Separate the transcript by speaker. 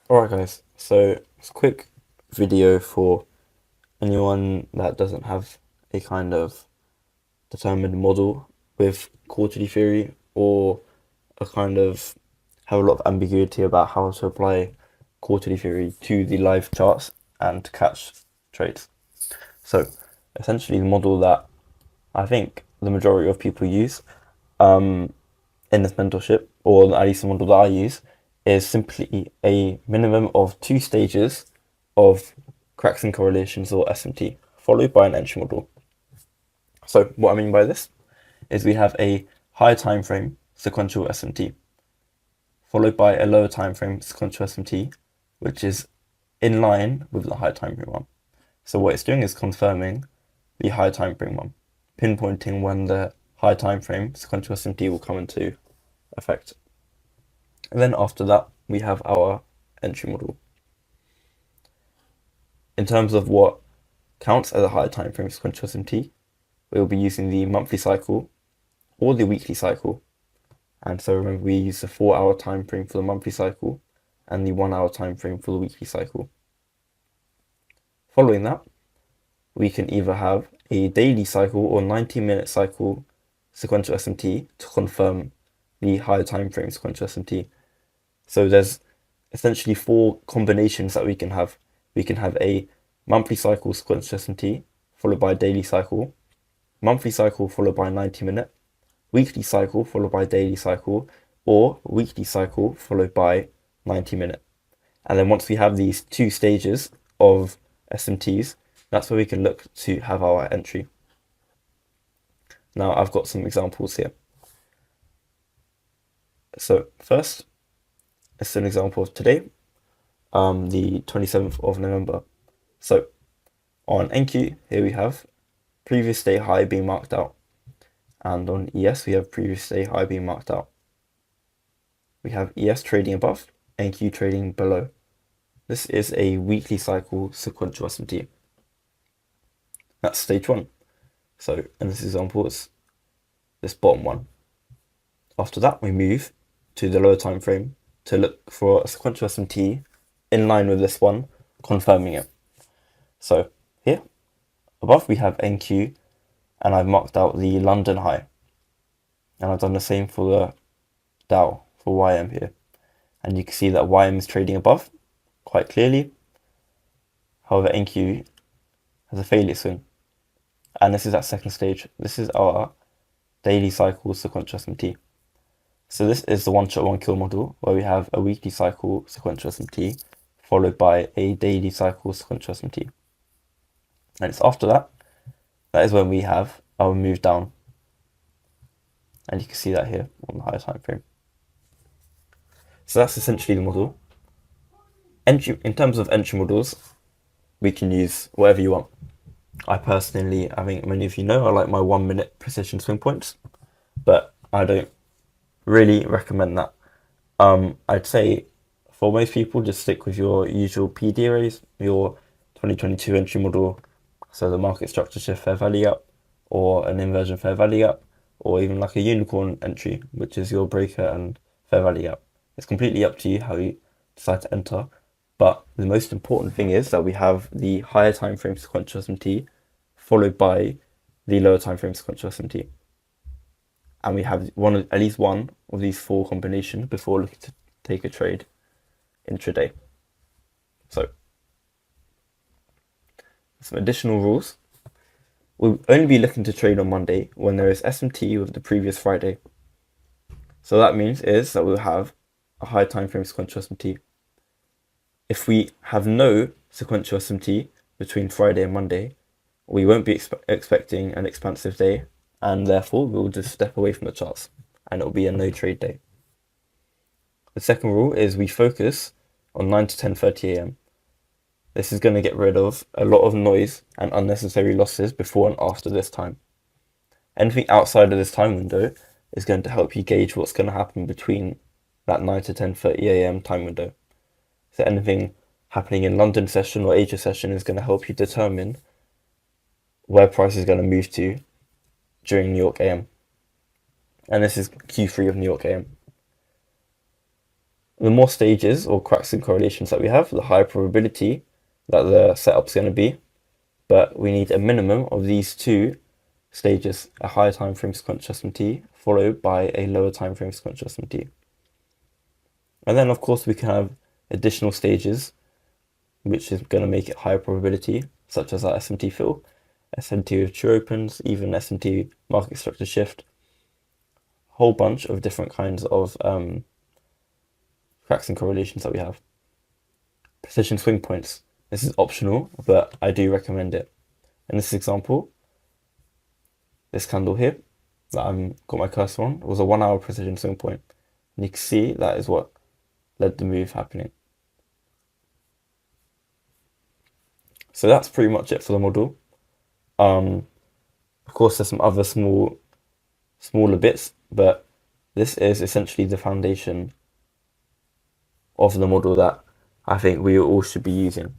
Speaker 1: Alright guys, so it's a quick video for anyone that doesn't have a kind of determined model with quarterly theory or a kind of have a lot of ambiguity about how to apply quarterly theory to the live charts and to catch trades. So essentially the model that I think the majority of people use in this mentorship, or at least the model that I use, is simply a minimum of 2 stages of cracks and correlations, or SMT, followed by an entry model. So what I mean by this is we have a high time frame sequential SMT, followed by a lower time frame sequential SMT, which is in line with the high time frame one. So what it's doing is confirming the high time frame one, pinpointing when the high time frame sequential SMT will come into effect. And then after that, we have our entry model. In terms of what counts as a high time frame sequential SMT, we will be using the monthly cycle or the weekly cycle. And so remember, we use the 4-hour time frame for the monthly cycle and the 1-hour time frame for the weekly cycle. Following that, we can either have a daily cycle or 90-minute cycle sequential SMT to confirm the higher time frame sequential SMT. So there's essentially 4 combinations that we can have. We can have a monthly cycle sequential SMT followed by a daily cycle, monthly cycle followed by a 90-minute, weekly cycle followed by a daily cycle, or weekly cycle followed by 90-minute. And then once we have these 2 stages of SMTs, that's where we can look to have our entry. Now I've got some examples here. So first, it's an example of today, the 27th of November. So on NQ, here we have previous day high being marked out. And on ES, we have previous day high being marked out. We have ES trading above, NQ trading below. This is a weekly cycle sequential SMT. That's stage 1. So in this example, it's this bottom one. After that, we move to the lower time frame to look for a sequential SMT in line with this one, confirming it. So here, above we have NQ, and I've marked out the London high. And I've done the same for the Dow, for YM here. And you can see that YM is trading above, quite clearly. However, NQ has a failure swing. And this is that second stage. This is our daily cycle sequential SMT. So this is the one-shot, one-kill model, where we have a weekly cycle sequential SMT, followed by a daily cycle sequential SMT. And it's after that, that is when we have our move down. And you can see that here on the higher time frame. So that's essentially the model. Entry, in terms of entry models, we can use whatever you want. I personally, I think many of you know, I like my 1-minute precision swing points, but I don't really recommend that. I'd say for most people, just stick with your usual PD arrays, your 2022 entry model, so the market structure shift fair value gap, or an inversion fair value gap, or even like a unicorn entry, which is your breaker and fair value gap. It's completely up to you how you decide to enter, but the most important thing is that we have the higher time frame sequential SMT followed by the lower time frame sequential SMT. And we have at least one of these 4 combinations before looking to take a trade intraday. So, some additional rules. We'll only be looking to trade on Monday when there is SMT with the previous Friday. So that means is that we'll have a high time frame sequential SMT. If we have no sequential SMT between Friday and Monday, we won't be expecting an expansive day, and therefore we'll just step away from the charts and it'll be a no trade day. The second rule is we focus on 9 to 10:30 a.m. This is going to get rid of a lot of noise and unnecessary losses before and after this time. Anything outside of this time window is going to help you gauge what's going to happen between that 9 to 10:30 a.m. time window. So anything happening in London session or Asia session is going to help you determine where price is going to move to during New York AM. And this is Q3 of New York AM. the more stages or cracks in correlations that we have, the higher probability that the setup's going to be. But we need a minimum of these two stages, a higher time frame sequence adjustment t followed by a lower time frame sequence adjustment t. And then of course we can have additional stages which is going to make it higher probability, such as our SMT fill, SMT with true opens, even SMT market structure shift, whole bunch of different kinds of cracks and correlations that we have. Precision swing points. This is optional, but I do recommend it. In this example, this candle here that I've got my cursor on was a 1 hour precision swing point. And you can see that is what led the move happening. So that's pretty much it for the model. Of course, there's some other smaller bits, but this is essentially the foundation of the model that I think we all should be using.